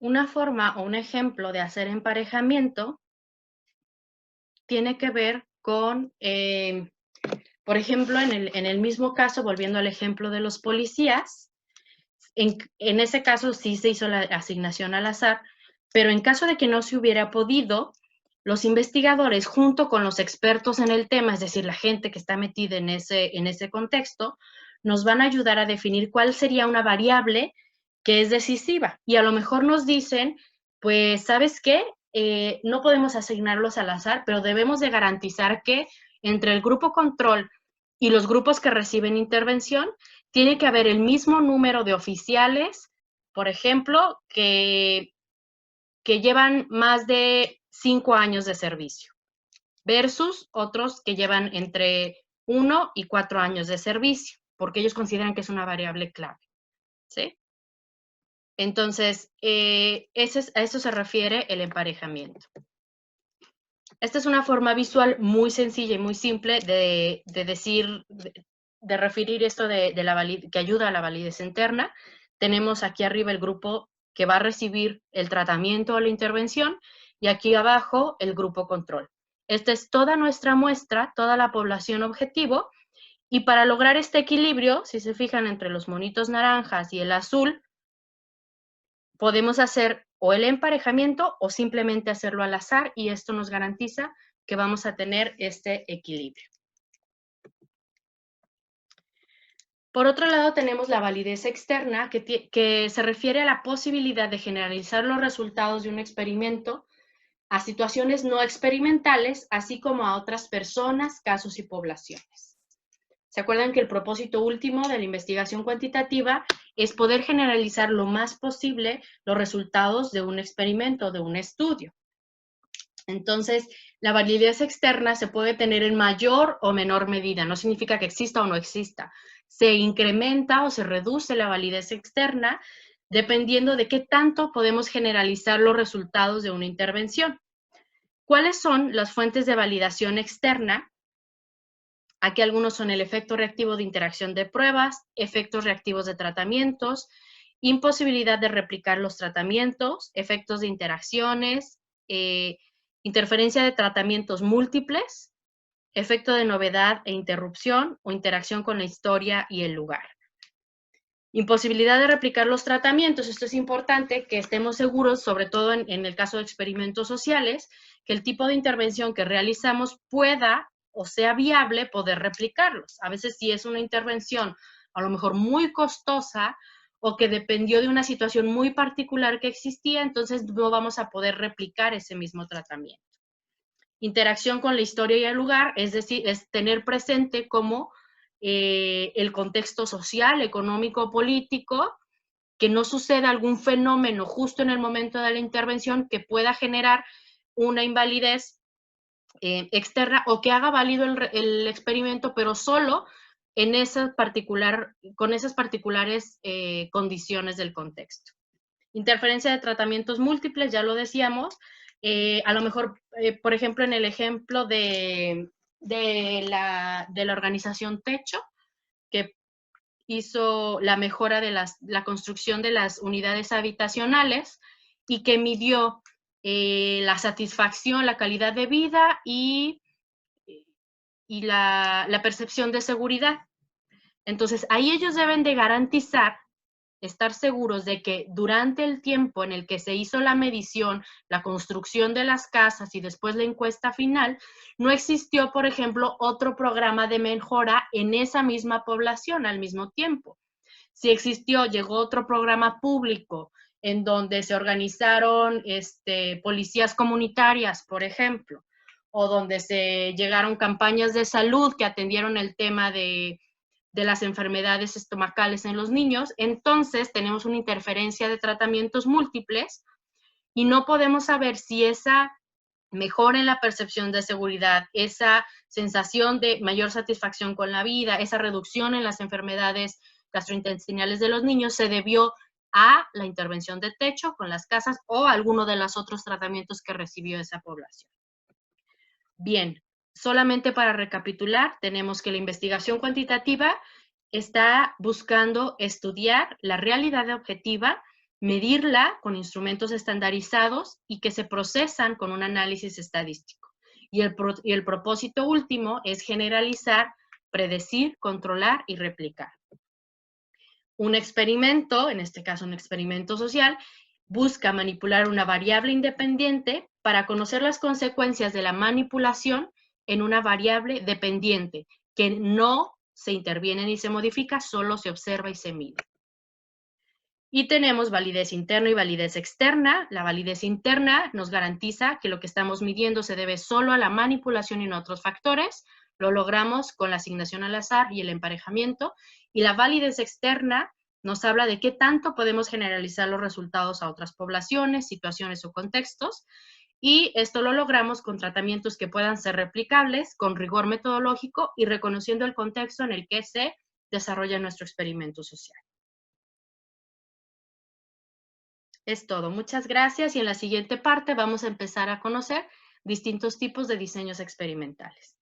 Una forma o un ejemplo de hacer emparejamiento tiene que ver con, por ejemplo, en el mismo caso, volviendo al ejemplo de los policías, en ese caso sí se hizo la asignación al azar, pero en caso de que no se hubiera podido, los investigadores, junto con los expertos en el tema, es decir, la gente que está metida en ese contexto, nos van a ayudar a definir cuál sería una variable que es decisiva. Y a lo mejor nos dicen, pues, ¿sabes qué? No podemos asignarlos al azar, pero debemos de garantizar que entre el grupo control y los grupos que reciben intervención, tiene que haber el mismo número de oficiales, por ejemplo, que llevan más de 5 años de servicio, versus otros que llevan entre 1 y 4 años de servicio, porque ellos consideran que es una variable clave, ¿sí? Entonces, a eso se refiere el emparejamiento. Esta es una forma visual muy sencilla y muy simple de decir, de referir esto que ayuda a la validez interna. Tenemos aquí arriba el grupo que va a recibir el tratamiento o la intervención y aquí abajo el grupo control. Esta es toda nuestra muestra, toda la población objetivo, y para lograr este equilibrio, si se fijan entre los monitos naranjas y el azul, podemos hacer o el emparejamiento o simplemente hacerlo al azar, y esto nos garantiza que vamos a tener este equilibrio. Por otro lado, tenemos la validez externa, que se refiere a la posibilidad de generalizar los resultados de un experimento a situaciones no experimentales, así como a otras personas, casos y poblaciones. ¿Se acuerdan que el propósito último de la investigación cuantitativa es poder generalizar lo más posible los resultados de un experimento, de un estudio? Entonces, la validez externa se puede tener en mayor o menor medida, no significa que exista o no exista. Se incrementa o se reduce la validez externa dependiendo de qué tanto podemos generalizar los resultados de una intervención. ¿Cuáles son las fuentes de validación externa? Aquí algunos son el efecto reactivo de interacción de pruebas, efectos reactivos de tratamientos, imposibilidad de replicar los tratamientos, efectos de interacciones, interferencia de tratamientos múltiples, efecto de novedad e interrupción o interacción con la historia y el lugar. Imposibilidad de replicar los tratamientos. Esto es importante que estemos seguros, sobre todo en el caso de experimentos sociales, que el tipo de intervención que realizamos pueda o sea viable poder replicarlos. A veces si es una intervención a lo mejor muy costosa o que dependió de una situación muy particular que existía, entonces no vamos a poder replicar ese mismo tratamiento. Interacción con la historia y el lugar, es decir, es tener presente cómo el contexto social, económico, político, que no suceda algún fenómeno justo en el momento de la intervención que pueda generar una invalidez externa o que haga válido el experimento, pero solo en con esas particulares condiciones del contexto. Interferencia de tratamientos múltiples, ya lo decíamos, a lo mejor, por ejemplo, en el ejemplo de la organización Techo, que hizo la mejora de la construcción de las unidades habitacionales y que midió la satisfacción, la calidad de vida y la percepción de seguridad. Entonces, ahí ellos deben de garantizar, estar seguros de que durante el tiempo en el que se hizo la medición, la construcción de las casas y después la encuesta final, no existió, por ejemplo, otro programa de mejora en esa misma población al mismo tiempo. Si existió, llegó otro programa público en donde se organizaron policías comunitarias, por ejemplo, o donde se llegaron campañas de salud que atendieron el tema de las enfermedades estomacales en los niños, entonces tenemos una interferencia de tratamientos múltiples y no podemos saber si esa mejora en la percepción de seguridad, esa sensación de mayor satisfacción con la vida, esa reducción en las enfermedades gastrointestinales de los niños se debió a la intervención de Techo con las casas o alguno de los otros tratamientos que recibió esa población. Bien, solamente para recapitular, tenemos que la investigación cuantitativa está buscando estudiar la realidad objetiva medirla con instrumentos estandarizados y que se procesan con un análisis estadístico. Y el propósito último es generalizar, predecir, controlar y replicar. Un experimento, en este caso un experimento social, busca manipular una variable independiente para conocer las consecuencias de la manipulación en una variable dependiente, que no se interviene ni se modifica, solo se observa y se mide. Y tenemos validez interna y validez externa. La validez interna nos garantiza que lo que estamos midiendo se debe solo a la manipulación y no a otros factores. Lo logramos con la asignación al azar y el emparejamiento. Y la validez externa nos habla de qué tanto podemos generalizar los resultados a otras poblaciones, situaciones o contextos. Y esto lo logramos con tratamientos que puedan ser replicables, con rigor metodológico y reconociendo el contexto en el que se desarrolla nuestro experimento social. Es todo. Muchas gracias y en la siguiente parte vamos a empezar a conocer distintos tipos de diseños experimentales.